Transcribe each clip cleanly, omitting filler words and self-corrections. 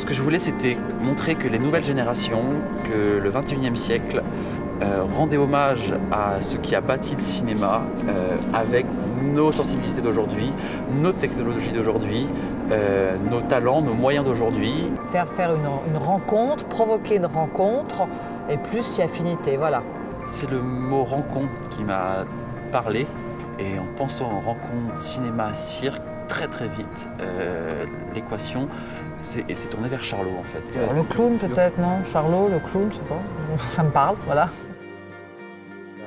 Ce que je voulais, c'était montrer que les nouvelles générations, que le 21e siècle rendait hommage à ce qui a bâti le cinéma avec nos sensibilités d'aujourd'hui, nos technologies d'aujourd'hui, nos talents, nos moyens d'aujourd'hui. Faire une rencontre, provoquer une rencontre et plus y affinité, voilà. C'est le mot rencontre qui m'a parlé et en pensant en rencontre cinéma-cirque, très vite, l'équation s'est tournée vers Charlot en fait. Le clown peut-être, non? Charlot, le clown, je sais pas, ça me parle, voilà.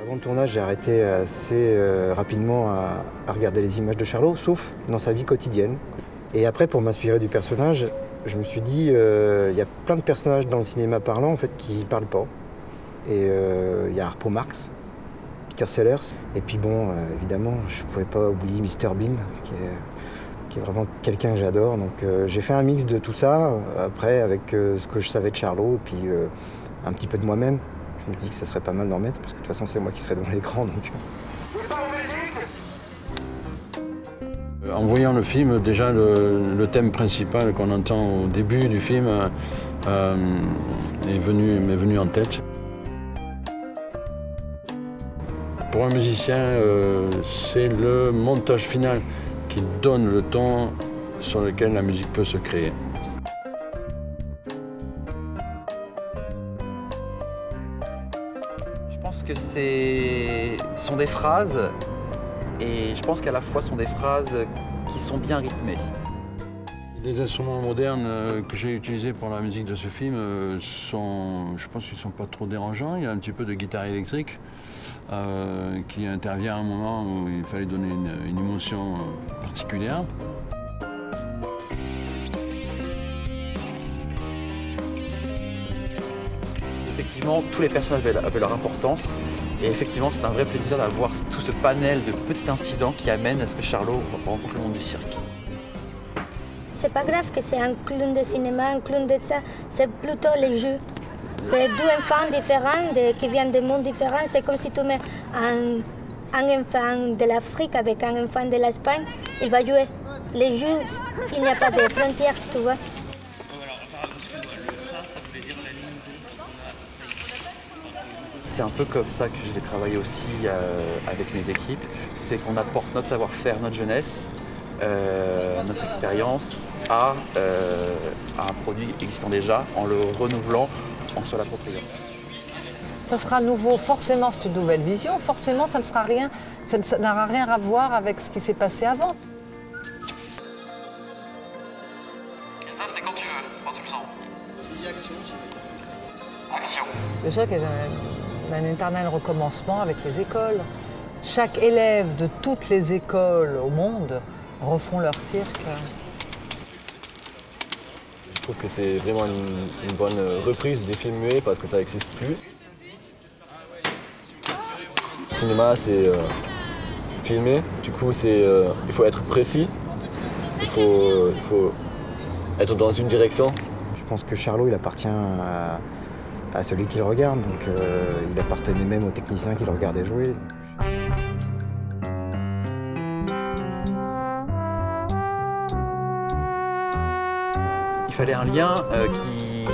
Avant le tournage, j'ai arrêté assez rapidement à regarder les images de Charlot, sauf dans sa vie quotidienne. Et après, pour m'inspirer du personnage, je me suis dit, il y a plein de personnages dans le cinéma parlant en fait, qui ne parlent pas. Et il y a Harpo Marx, Peter Sellers, et puis bon, évidemment, je ne pouvais pas oublier Mr Bean, qui est vraiment quelqu'un que j'adore. Donc j'ai fait un mix de tout ça, après avec ce que je savais de Charlot, et puis un petit peu de moi-même. Je me dis que ça serait pas mal d'en mettre, parce que de toute façon c'est moi qui serai devant l'écran. Donc... En voyant le film, déjà le thème principal qu'on entend au début du film m'est venu en tête. Pour un musicien, c'est le montage final qui donne le ton sur lequel la musique peut se créer. Je pense que sont des phrases et je pense qu'à la fois sont des phrases qui sont bien rythmées. Les instruments modernes que j'ai utilisés pour la musique de ce film je pense qu'ils ne sont pas trop dérangeants. Il y a un petit peu de guitare électrique qui intervient à un moment où il fallait donner une émotion particulière. Effectivement, tous les personnages avaient leur importance et effectivement, c'est un vrai plaisir d'avoir tout ce panel de petits incidents qui amènent à ce que Charlot rencontre le monde du cirque. C'est pas grave que c'est un clown de cinéma, un clown de ça, c'est plutôt les jeux. C'est deux enfants différents qui viennent de mondes différents. C'est comme si tu mets un enfant de l'Afrique avec un enfant de l'Espagne, il va jouer. Les jeux, il n'y a pas de frontières, tu vois. C'est un peu comme ça que je vais travailler aussi avec mes équipes, c'est qu'on apporte notre savoir-faire, notre jeunesse, notre expérience à un produit existant déjà en le renouvelant, en se l'appropriant. Ça sera nouveau, forcément c'est une nouvelle vision, forcément ça ne sera rien, ça n'aura rien à voir avec ce qui s'est passé avant. C'est quand tu veux, quand tu le sens. Tu dis action, action. Le cirque est un éternel recommencement avec les écoles. Chaque élève de toutes les écoles au monde refont leur cirque. Je trouve que c'est vraiment une bonne reprise des films muets parce que ça n'existe plus. Le cinéma, c'est filmer, du coup il faut être précis, il faut être dans une direction. Je pense que Charlot, il appartient à celui qui le regarde, donc il appartenait même aux techniciens qui le regardaient jouer. Il fallait un lien qui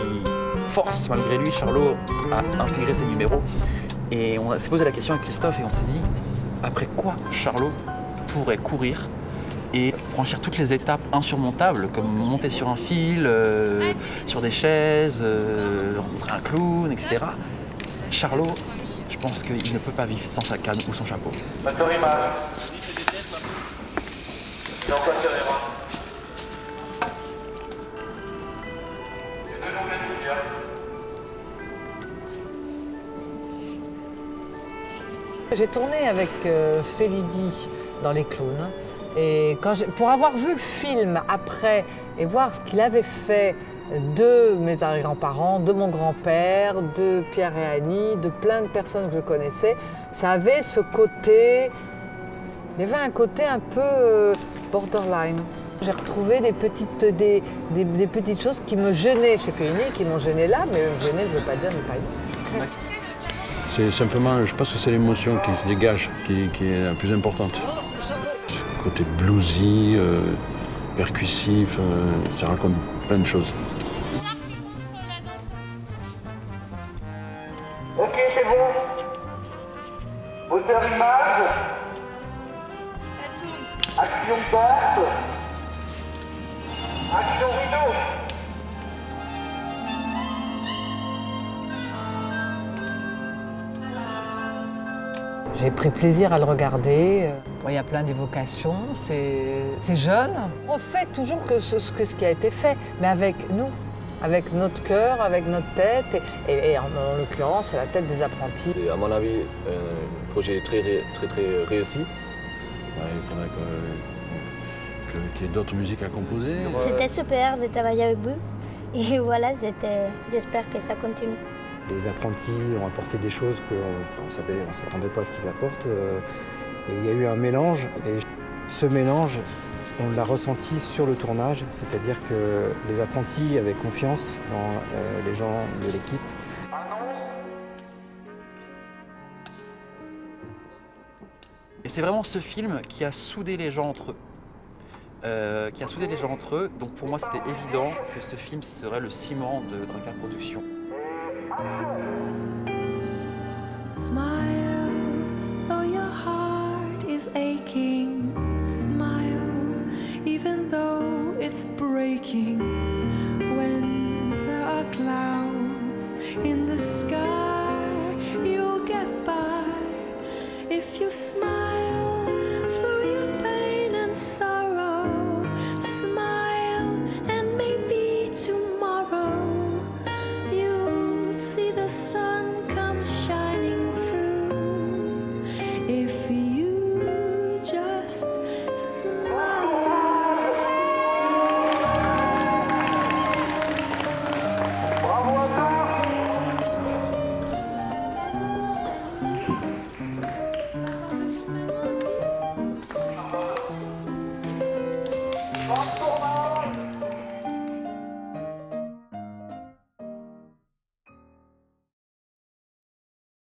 force malgré lui Charlot à intégrer ses numéros. Et on s'est posé la question avec Christophe et on s'est dit, après quoi Charlot pourrait courir et franchir toutes les étapes insurmontables, comme monter sur un fil, sur des chaises, rencontrer un clown, etc. Charlot, je pense qu'il ne peut pas vivre sans sa canne ou son chapeau. D'accord, image. Et en quoi ça ira? C'est toujours plaisir. J'ai tourné avec Félidi dans Les Clowns. Et pour avoir vu le film après et voir ce qu'il avait fait de mes arrière-grands-parents, de mon grand-père, de Pierre et Annie, de plein de personnes que je connaissais, ça avait ce côté, il y avait un côté un peu borderline. J'ai retrouvé des petites choses qui me gênaient chez Félidi, qui m'ont gêné là, mais me gêner ne veut pas dire ne pas aimer. C'est simplement, je pense que c'est l'émotion qui se dégage qui est la plus importante. Ce côté bluesy, percussif, ça raconte plein de choses. J'ai pris plaisir à le regarder. Bon, il y a plein d'évocations, c'est jeune. On refait toujours ce qui a été fait, mais avec nous, avec notre cœur, avec notre tête, et en l'occurrence, la tête des apprentis. C'est à mon avis un projet très réussi. Ouais, il faudrait qu'il y ait d'autres musiques à composer. C'était super de travailler avec vous. Et voilà, j'espère que ça continue. Les apprentis ont apporté des choses qu'on ne s'attendait pas à ce qu'ils apportent. Et il y a eu un mélange. Et ce mélange, on l'a ressenti sur le tournage. C'est-à-dire que les apprentis avaient confiance dans les gens de l'équipe. Et c'est vraiment ce film qui a soudé les gens entre eux. Donc pour moi, c'était évident que ce film serait le ciment de Drakkar Productions. Smile, though your heart is aching. Smile, even though it's breaking. When there are clouds in the sky, you'll get by. If you smile through your pain and sorrow, smile and maybe tomorrow you'll see the sun come shining through. If you just smile. Bravo.